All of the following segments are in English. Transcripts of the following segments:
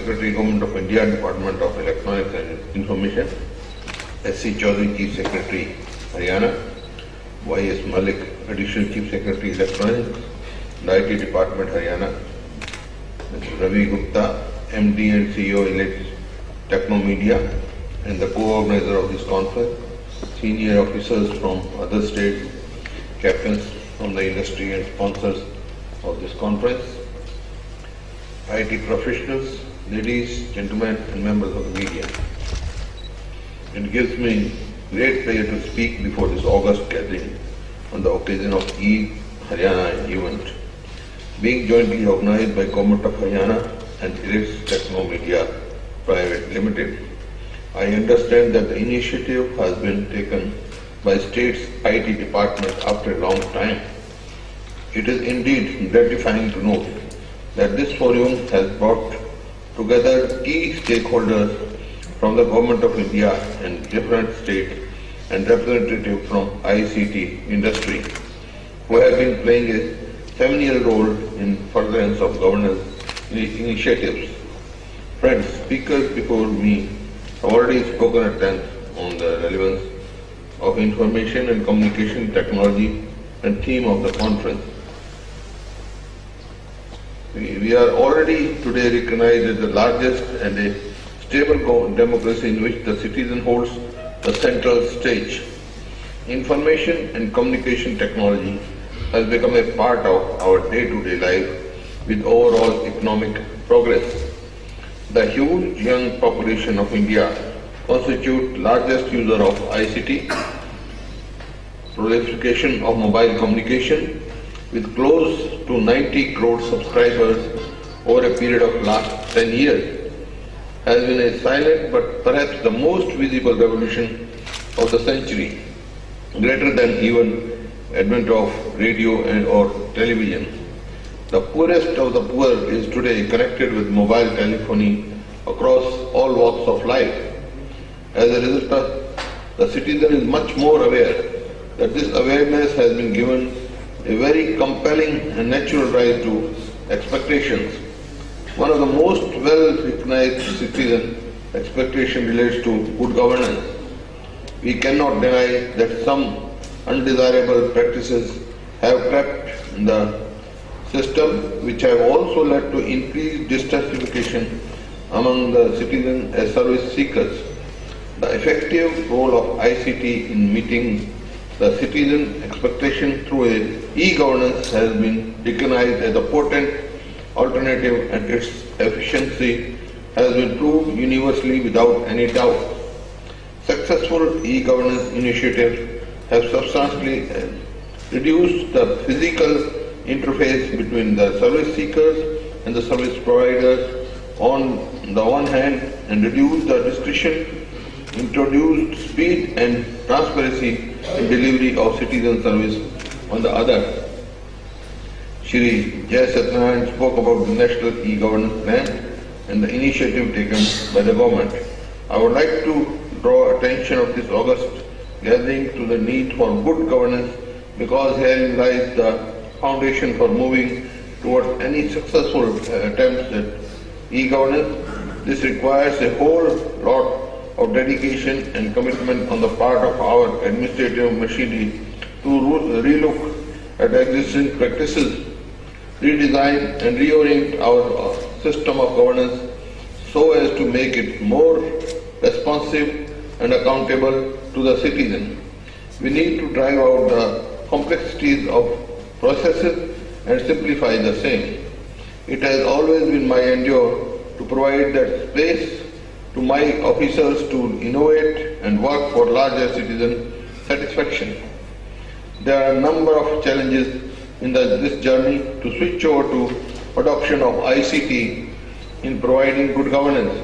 Secretary, Government of India, Department of Electronics and Information, S.C. Chaudhary, Chief Secretary, Haryana, Y.S. Malik, Additional Chief Secretary, Electronics, and IT Department, Haryana, Mr. Ravi Gupta, MD and CEO, Elite Technomedia, and the co-organizer of this conference, senior officers from other states, captains from the industry and sponsors of this conference, IT professionals, ladies, gentlemen, and members of the media. It gives me great pleasure to speak before this august gathering on the occasion of eHaryana event, being jointly organized by Government of Haryana and Elite Technomedia Private Limited. I understand that the initiative has been taken by state's IT department after a long time. It is indeed gratifying to note that this forum has brought together key stakeholders from the Government of India and different states and representatives from ICT industry who have been playing a seminal role in furtherance of governance initiatives. Friends, speakers before me have already spoken at length on the relevance of information and communication technology and theme of the conference. We are already today recognized as the largest and a stable democracy in which the citizen holds the central stage. Information and communication technology has become a part of our day-to-day life with overall economic progress. The huge young population of India constitute largest user of ICT, proliferation of mobile communication with close to 90 crore subscribers over a period of last 10 years has been a silent but perhaps the most visible revolution of the century, greater than even advent of radio and or television. The poorest of the poor is today connected with mobile telephony across all walks of life. As a result, the citizen is much more aware that this awareness has been given a very compelling and natural rise to expectations. One of the most well-recognized citizen expectation relates to good governance. We cannot deny that some undesirable practices have crept in the system, which have also led to increased dissatisfaction among the citizens as service seekers. The effective role of ICT in meeting the citizen expectation through a e-governance has been recognized as a potent alternative, and its efficiency has been proved universally without any doubt. Successful e-governance initiatives have substantially reduced the physical interface between the service seekers and the service providers on the one hand and reduced the discretion, introduced speed and transparency in delivery of citizen service on the other. Shri spoke about the National E-Governance Plan and the initiative taken by the government. I would like to draw attention of this august gathering to the need for good governance, because herein lies the foundation for moving towards any successful attempts at e-governance. This requires a whole lot of dedication and commitment on the part of our administrative machinery to relook at existing practices, redesign and reorient our system of governance so as to make it more responsive and accountable to the citizen. We need to drive out the complexities of processes and simplify the same. It has always been my endeavor to provide that space to my officers to innovate and work for larger citizen satisfaction. There are a number of challenges in this journey to switch over to adoption of ICT in providing good governance,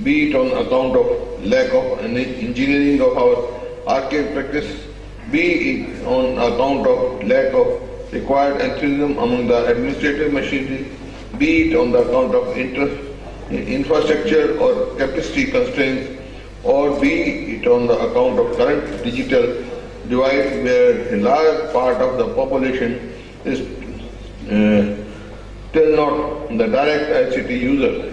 be it on account of lack of engineering of our archaic practice, be it on account of lack of required enthusiasm among the administrative machinery, be it on the account of infrastructure or capacity constraints, or be it on the account of current digital divide where a large part of the population is still not the direct ICT user.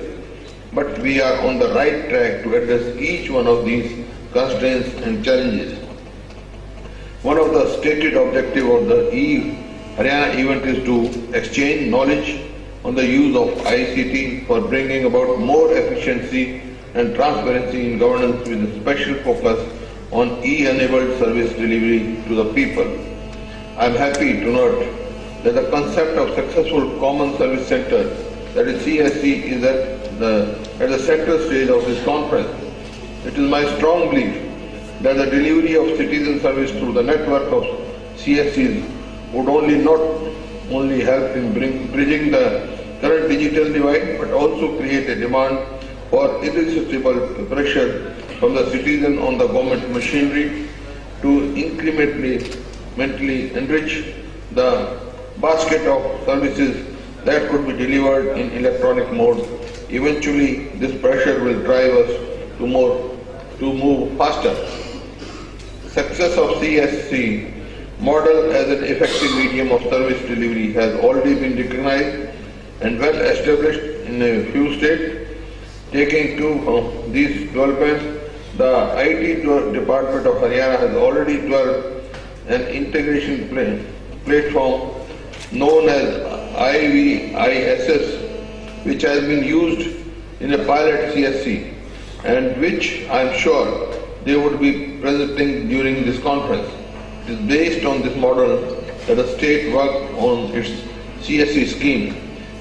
but we are on the right track to address each one of these constraints and challenges. One of the stated objectives of the eHaryana event is to exchange knowledge on the use of ICT for bringing about more efficiency and transparency in governance with a special focus on e-enabled service delivery to the people. I am happy to note that the concept of successful common service center, that is CSC, is at the central stage of this conference. It is my strong belief that the delivery of citizen service through the network of CSCs would not only help in bridging the current digital divide, but also create a demand for irresistible pressure from the citizen on the government machinery to incrementally enrich the basket of services that could be delivered in electronic mode. Eventually, this pressure will drive us to move faster. Success of CSC model as an effective medium of service delivery has already been recognized and well established in a few states. Taking to these developments, the IT department of Haryana has already developed an integration platform known as IVISS, which has been used in a pilot CSC and which I am sure they would be presenting during this conference. It is based on this model that the state worked on its CSC scheme,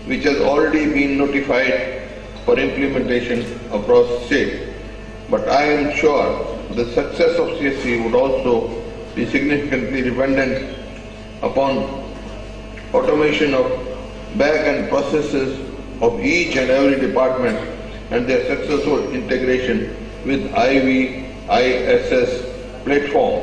which has already been notified for implementation across state. But I am sure the success of CSC would also be significantly dependent upon automation of back-end processes of each and every department and their successful integration with IVISS platform.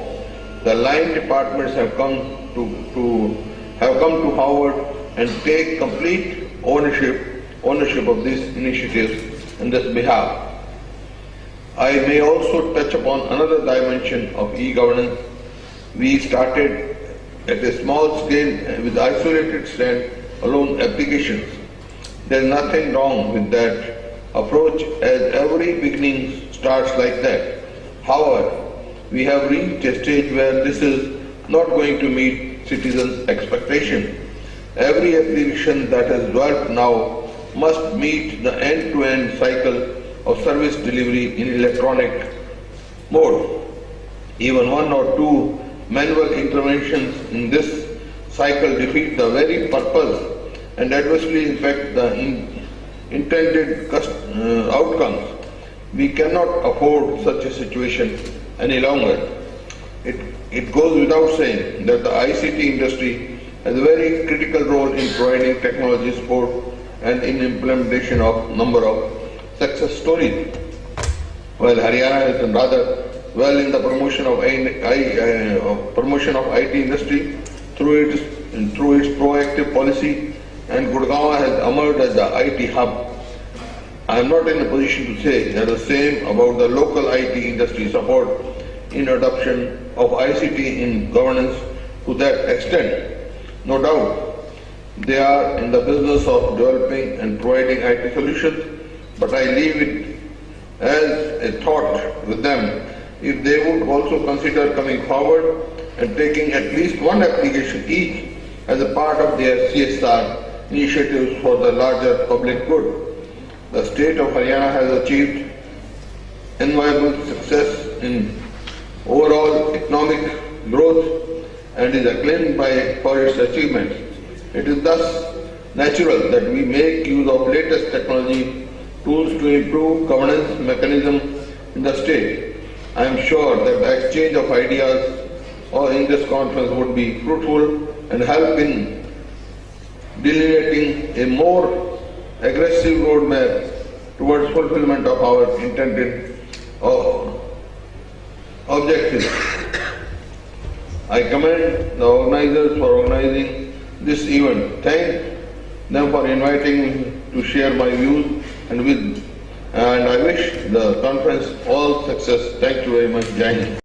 The line departments have come to Howard and take complete ownership of these initiatives on this behalf. I may also touch upon another dimension of e-governance. We started at a small scale with isolated stand-alone applications. There is nothing wrong with that approach, as every beginning starts like that. However, we have reached a stage where this is not going to meet citizens' expectation. Every application that is developed now must meet the end-to-end cycle of service delivery in electronic mode. Even one or two manual interventions in this cycle defeat the very purpose and adversely impact the intended outcomes. We cannot afford such a situation any longer. It goes without saying that the ICT industry has a very critical role in providing technology support and in implementation of number of success stories. While Haryana has done rather well in the promotion of IT industry through its proactive policy, and Gurgaon has emerged as the IT hub, I am not in a position to say that the same about the local IT industry support in adoption of ICT in governance to that extent. No doubt, they are in the business of developing and providing IT solutions, but I leave it as a thought with them if they would also consider coming forward and taking at least one application each as a part of their CSR initiatives for the larger public good. The state of Haryana has achieved enviable success in overall economic growth and is acclaimed for its achievements. It is thus natural that we make use of latest technology tools to improve governance mechanism in the state. I am sure that the exchange of ideas in this conference would be fruitful and help in delineating a more aggressive roadmap towards fulfillment of our intended objectives. I commend the organizers for organizing this event. Thank them for inviting me to share my views and I wish the conference all success. Thank you very much. Jai Hind.